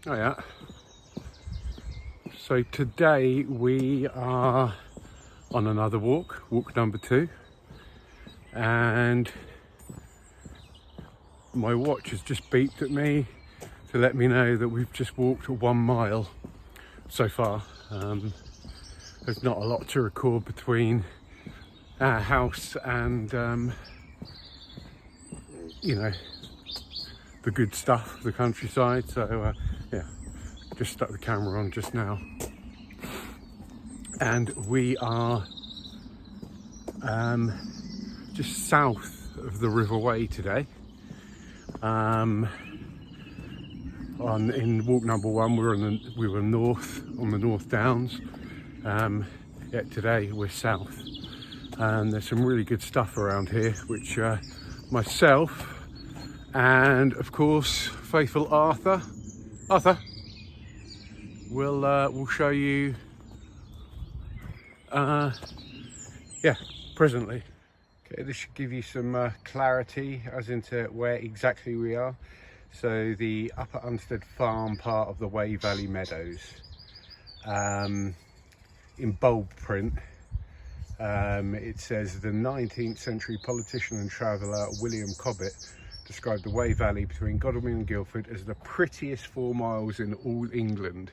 Oh yeah. So today we are on another walk number 2, and my watch has just beeped at me to let me know that we've just walked 1 mile so far. There's not a lot to record between our house and you know, the good stuff, the countryside. So yeah, just stuck the camera on just now, and we are just south of the River Wey today. In walk number 1 we were north on the North Downs. Yet today we're south, and there's some really good stuff around here which myself and of course faithful Arthur will show you presently. Okay, this should give you some clarity as into where exactly we are. So the Upper Umstead Farm part of the Wey Valley Meadows. In bold print, it says the 19th century politician and traveller William Cobbett described the Wey Valley between Godalming and Guildford as the prettiest 4 miles in all England,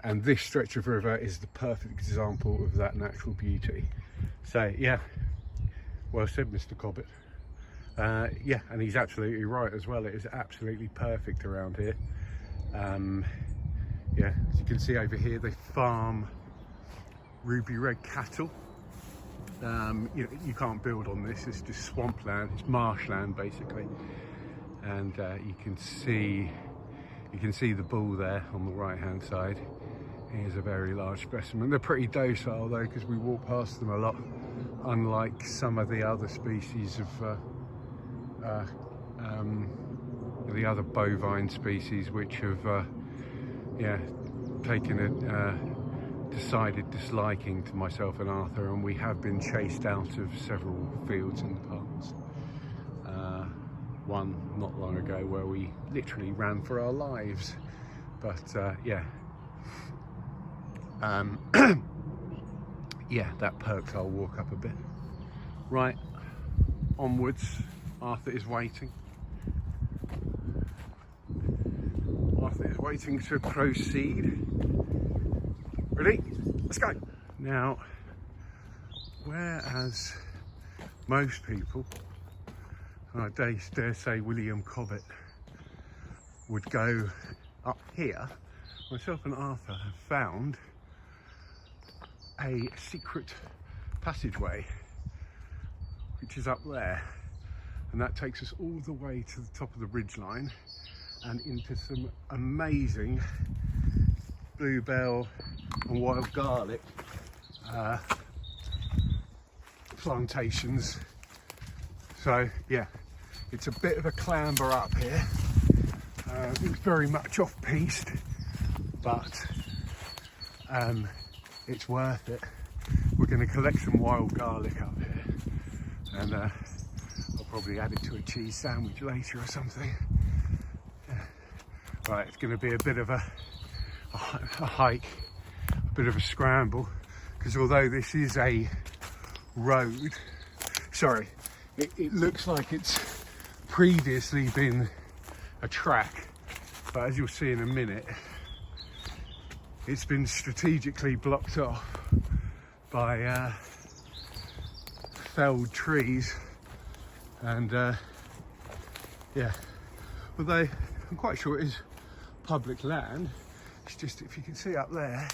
and this stretch of river is the perfect example of that natural beauty. So yeah, well said, Mr. Cobbett. Yeah, and he's absolutely right as well. It is absolutely perfect around here. Yeah, as you can see over here, they farm ruby red cattle. You can't build on this. It's just swampland. It's marshland basically, and you can see the bull there on the right hand side. Here's a very large specimen. They're pretty docile though, because we walk past them a lot, unlike some of the other species of the other bovine species, which have taken a decided disliking to myself and Arthur, and we have been chased out of several fields in the past. One not long ago where we literally ran for our lives, but yeah. Yeah, that perks our walk up a bit. Right, onwards. Arthur is waiting. Arthur is waiting to proceed. Ready? Let's go. Now, whereas most people, I dare say William Cobbett, would go up here, myself and Arthur have found a secret passageway which is up there, and that takes us all the way to the top of the ridgeline and into some amazing bluebell and wild garlic plantations. So yeah, it's a bit of a clamber up here. It's very much off piste, but it's worth it. We're going to collect some wild garlic up here, and I'll probably add it to a cheese sandwich later or something. Right, it's going to be a bit of a hike, a bit of a scramble, because although this is a road, sorry, it looks like it's previously been a track, but as you'll see in a minute, it's been strategically blocked off by felled trees, and yeah, although I'm quite sure it is public land, it's just, if you can see up there,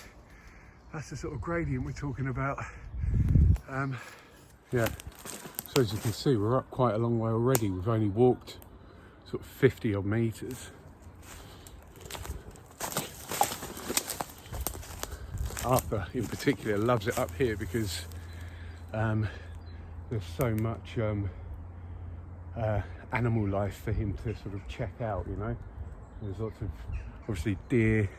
that's the sort of gradient we're talking about. Yeah, so as you can see, we're up quite a long way already. We've only walked sort of 50 odd meters. Arthur in particular loves it up here because there's so much animal life for him to sort of check out, you know. There's lots of obviously deer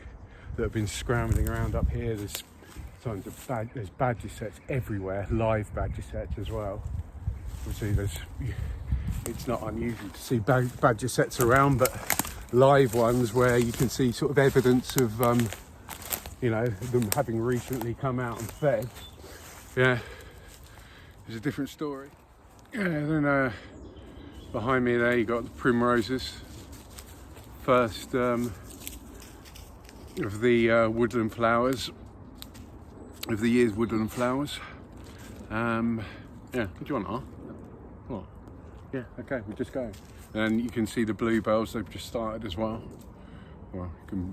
that have been scrambling around up here. There's tons of there's badger sets everywhere, live badger sets as well. Obviously it's not unusual to see badger sets around, but live ones where you can see sort of evidence of you know, them having recently come out and fed. Yeah, it's a different story. Yeah, then behind me there you got the primroses, first of the woodland flowers, of the year's woodland flowers. Yeah, do you want to? What? Yeah, okay, we're just going. And you can see the bluebells, they've just started as well. Well,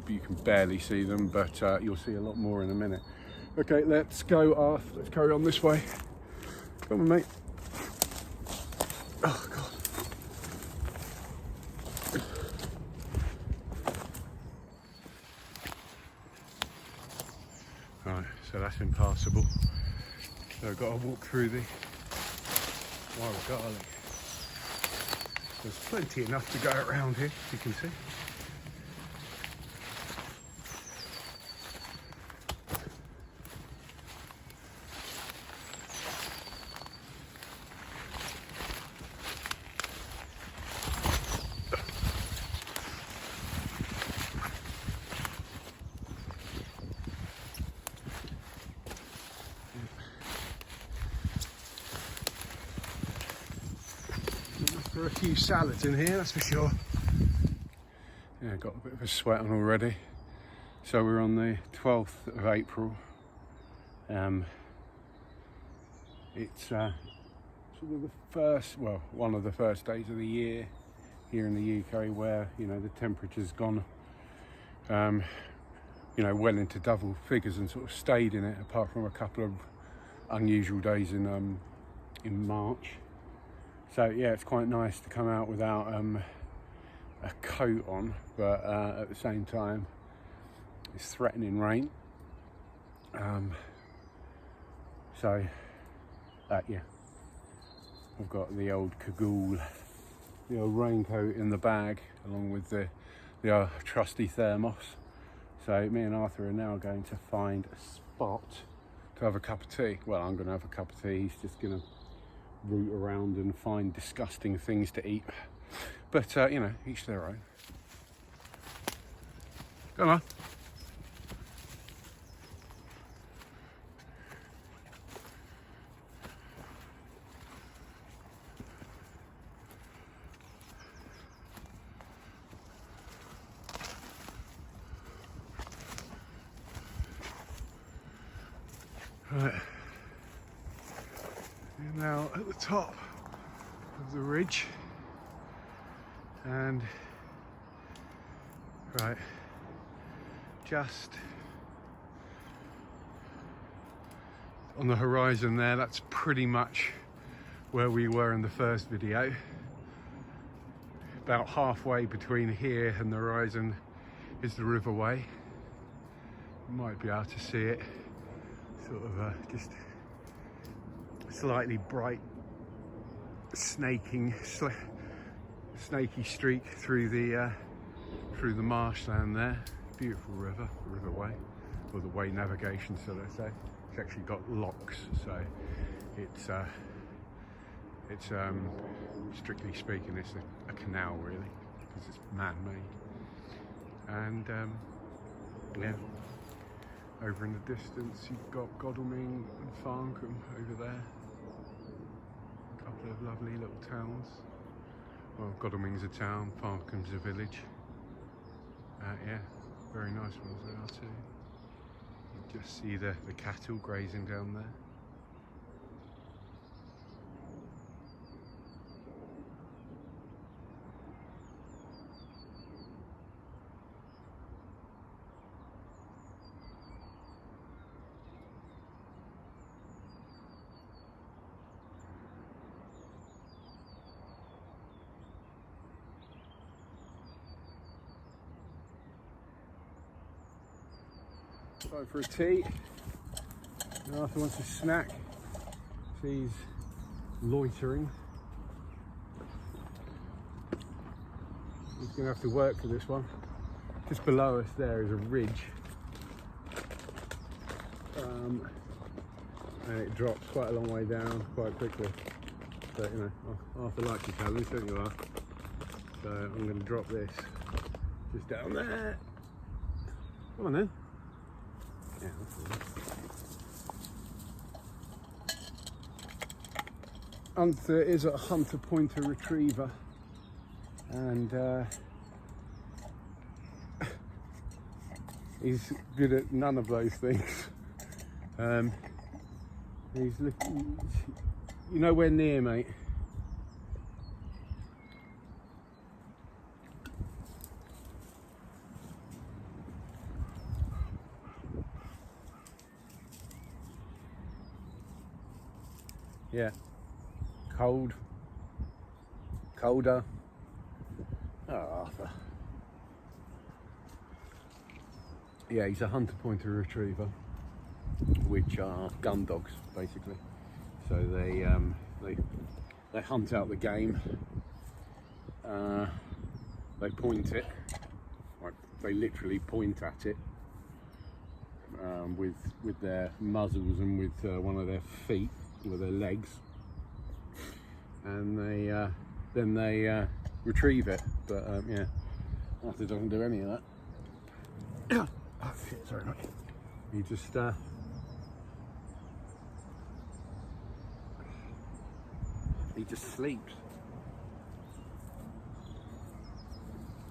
you can barely see them, but you'll see a lot more in a minute. Okay, let's go, Arth. Let's carry on this way. Come on, mate. Oh, God. Right, so that's impassable. So I've got to walk through the wild garlic. There's plenty enough to go around here, as you can see. For a few salads in here, that's for sure. Yeah, got a bit of a sweat on already. So we're on the 12th of April. It's sort of the first, well, one of the first days of the year here in the UK where, you know, the temperature's gone, you know, well into double figures and sort of stayed in it, apart from a couple of unusual days in March. So yeah, it's quite nice to come out without a coat on, but at the same time it's threatening rain. So yeah, I've got the old cagoule, the old raincoat in the bag, along with the trusty thermos. So me and Arthur are now going to find a spot to have a cup of tea. Well, I'm going to have a cup of tea. He's just going to root around and find disgusting things to eat, but you know, each their own. Come on. Right. We're now at the top of the ridge, and right, just on the horizon there, that's pretty much where we were in the first video. About halfway between here and the horizon is the River Wey. You might be able to see it, sort of just slightly bright snaky streak through the marshland there. Beautiful river, the River Wey, or the Wey navigation, so they say. It's actually got locks, so it's strictly speaking, it's a canal really, because it's man-made. And yeah, over in the distance you've got Godalming and Farncombe over there. A couple of lovely little towns. Well, Godalming's a town, Farncombe's a village. Yeah, very nice ones they are too. You just see the cattle grazing down there. Time for a tea. Arthur wants a snack. He's loitering. He's going to have to work for this one. Just below us there is a ridge. And it drops quite a long way down quite quickly. So, you know, Arthur likes a challenge, don't you, Arthur? So I'm going to drop this Just down there. Come on then. Yeah, that's all right. Hunter is a hunter pointer retriever, and he's good at none of those things. He's looking, you know, we're near, mate. Yeah. Cold. Colder. Oh, Arthur. Yeah, he's a hunter pointer retriever, which are gun dogs, basically. So they hunt out the game. They point it. Like, they literally point at it with their muzzles and with one of their feet, with their legs, and then they retrieve it. But yeah, Arthur doesn't do any of that. Oh shit, sorry mate. He just sleeps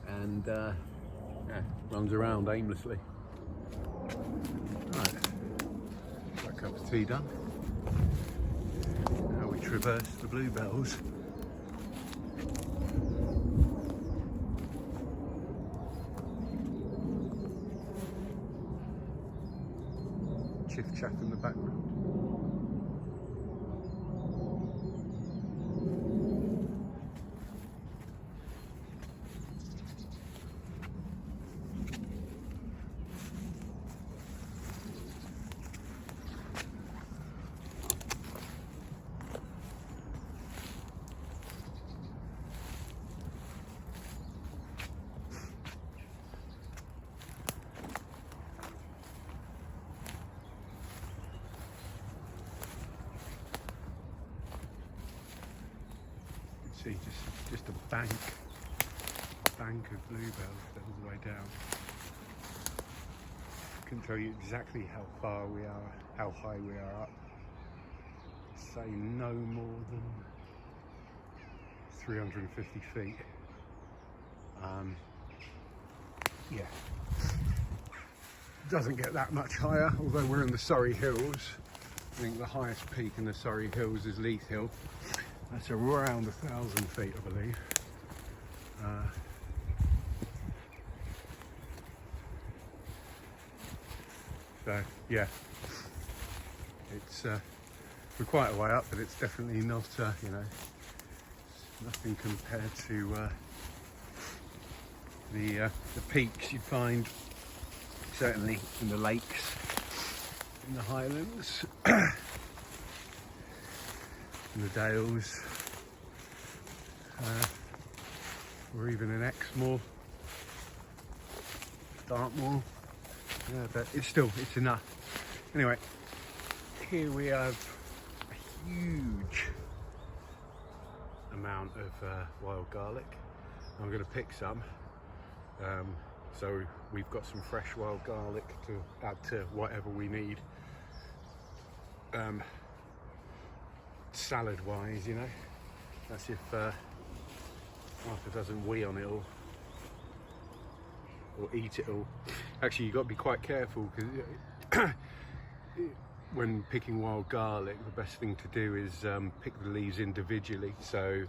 and yeah, runs around aimlessly. Right, got a cup of tea done. Now we traverse the bluebells. Chiff chaff in the background. See, just a bank of bluebells all the way down. I couldn't tell you exactly how far we are, how high we are up. Say no more than 350 feet. Yeah, doesn't get that much higher, although we're in the Surrey Hills. I think the highest peak in the Surrey Hills is Leith Hill. That's around 1,000 feet, I believe. So yeah, it's we're quite a way up, but it's definitely not, you know, nothing compared to the peaks you find certainly in the lakes, in the Highlands. In the Dales, or even in Exmoor, Dartmoor. Yeah, but it's enough. Anyway, here we have a huge amount of wild garlic. I'm going to pick some. So we've got some fresh wild garlic to add to whatever we need. Salad wise, you know, that's if Arthur doesn't wee on it all or eat it all. Actually, you've got to be quite careful, because when picking wild garlic, the best thing to do is pick the leaves individually, so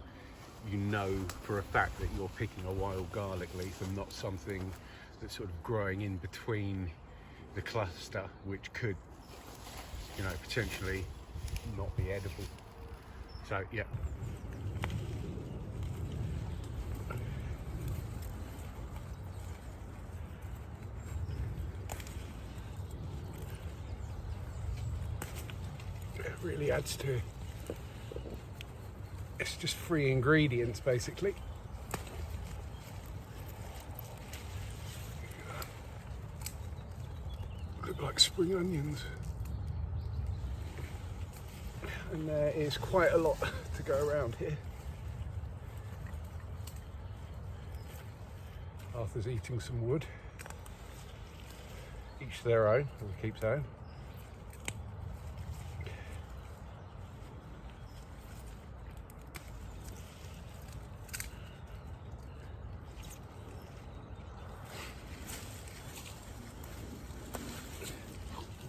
you know for a fact that you're picking a wild garlic leaf and not something that's sort of growing in between the cluster, which could, you know, potentially not be edible. So yeah. It really adds to it. It's just free ingredients basically. Look like spring onions. And there is quite a lot to go around here. Arthur's eating some wood. Each their own, as I keep saying.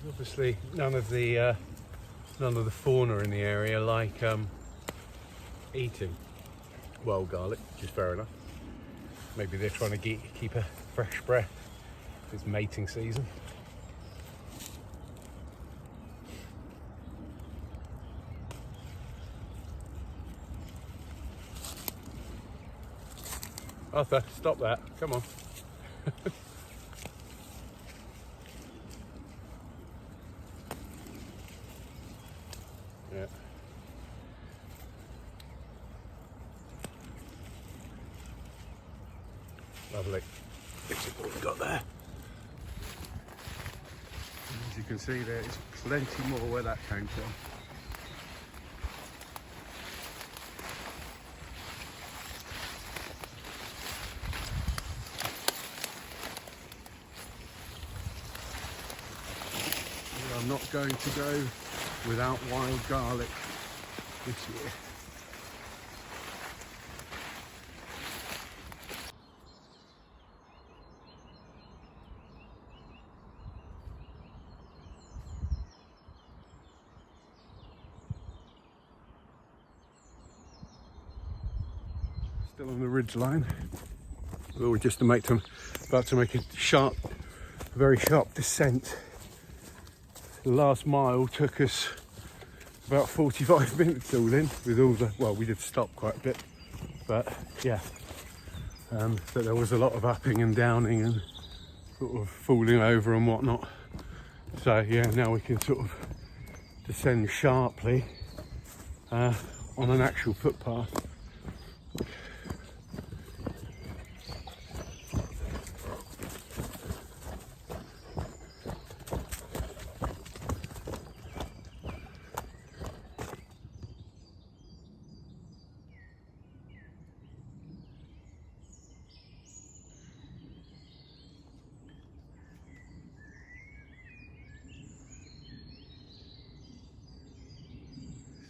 Obviously, none of the fauna in the area like eating wild garlic, which is fair enough. Maybe they're trying to keep a fresh breath. It's mating season. Arthur, stop that. Come on. Yeah. Lovely. This is what we've got there. As you can see, there's plenty more where that came from. I'm not going to go without wild garlic this year. Still on the ridge line. We're just about to make a very sharp descent. The last mile took us about 45 minutes all in with all the, well, we did stop quite a bit, but yeah, but there was a lot of upping and downing and sort of falling over and whatnot. So yeah, now we can sort of descend sharply on an actual footpath.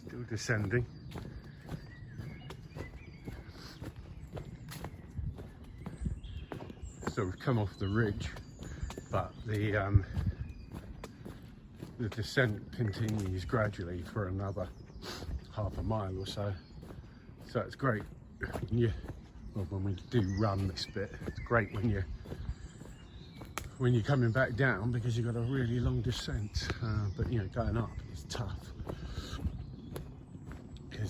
Still descending. So we've come off the ridge, but the descent continues gradually for another half a mile or so. So it's great when we do run this bit. It's great when you're coming back down because you've got a really long descent. But going up is tough.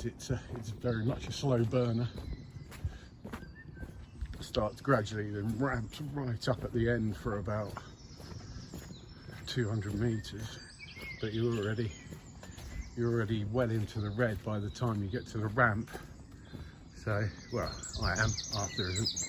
It's very much a slow burner. It starts gradually, then ramps right up at the end for about 200 meters, but you're already well into the red by the time you get to the ramp. So, well, I am. Arthur isn't.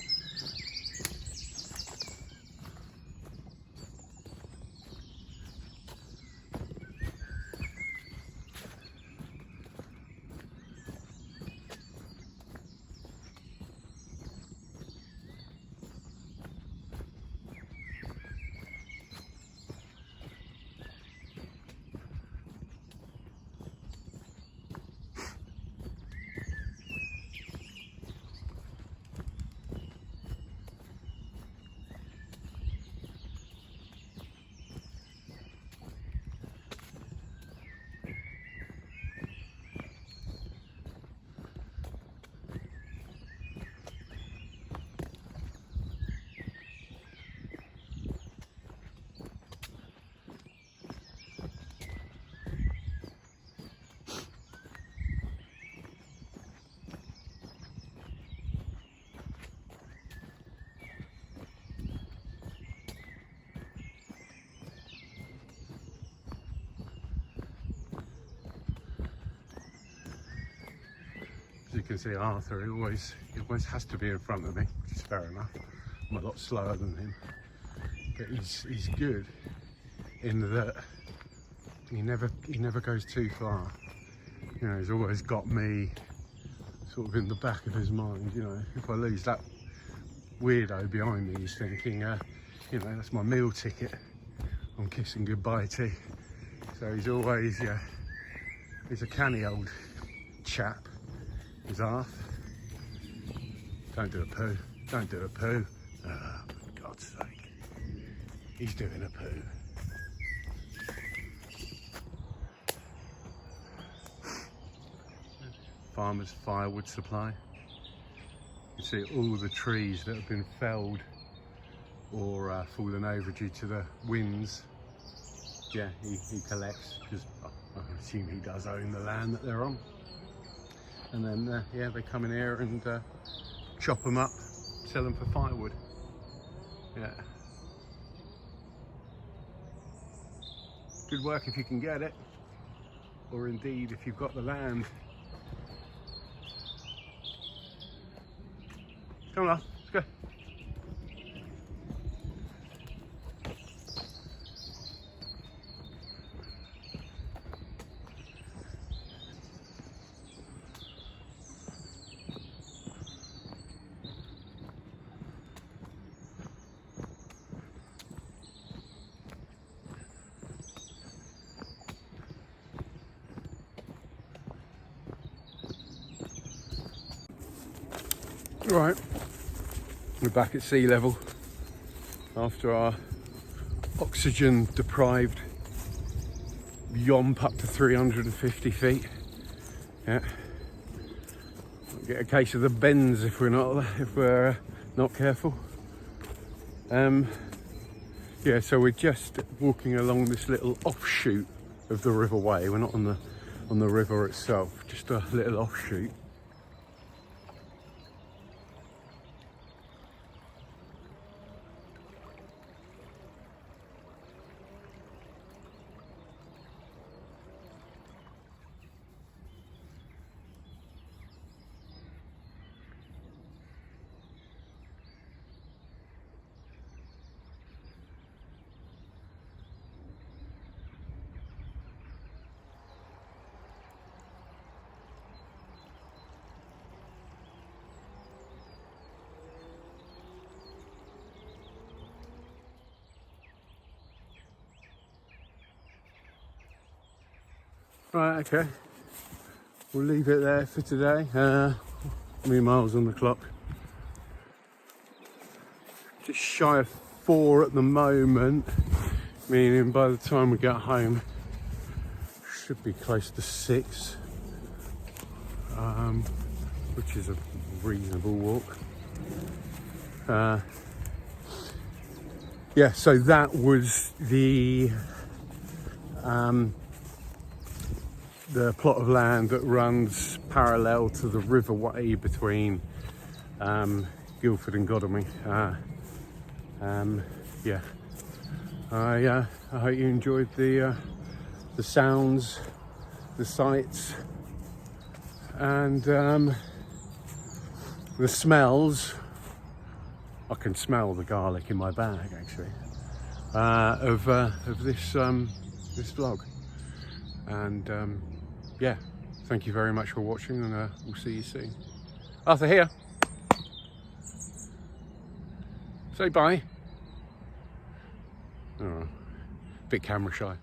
As you can see, Arthur, he always has to be in front of me, which is fair enough. I'm a lot slower than him, but he's good in that he never goes too far. He's always got me sort of in the back of his mind. If I lose that weirdo behind me is thinking, you know, that's my meal ticket I'm kissing goodbye to. So he's always, he's a canny old chap. He's off. Don't do a poo. Don't do a poo. Oh, for God's sake. He's doing a poo. Farmer's firewood supply. You see all the trees that have been felled or fallen over due to the winds. Yeah, he collects, because I assume he does own the land that they're on. And then, yeah, they come in here and chop them up, sell them for firewood. Yeah. Good work if you can get it, or indeed if you've got the land. Come on, let's go. Right, we're back at sea level after our oxygen deprived yomp up to 350 feet. Yeah, we'll get a case of the bends if we're not careful. Yeah, so we're just walking along this little offshoot of the River Wey. We're not on the river itself, just a little offshoot. Right, okay, we'll leave it there for today. How many miles on the clock? Just shy of 4 at the moment, meaning by the time we get home, should be close to 6, which is a reasonable walk. Yeah, so that was the plot of land that runs parallel to the River Wey between Guildford and Godalming. Yeah, I hope you enjoyed the sounds, the sights, and the smells. I can smell the garlic in my bag actually, of this vlog. And yeah, thank you very much for watching, and we'll see you soon. Arthur here. Say bye. Oh, bit camera shy.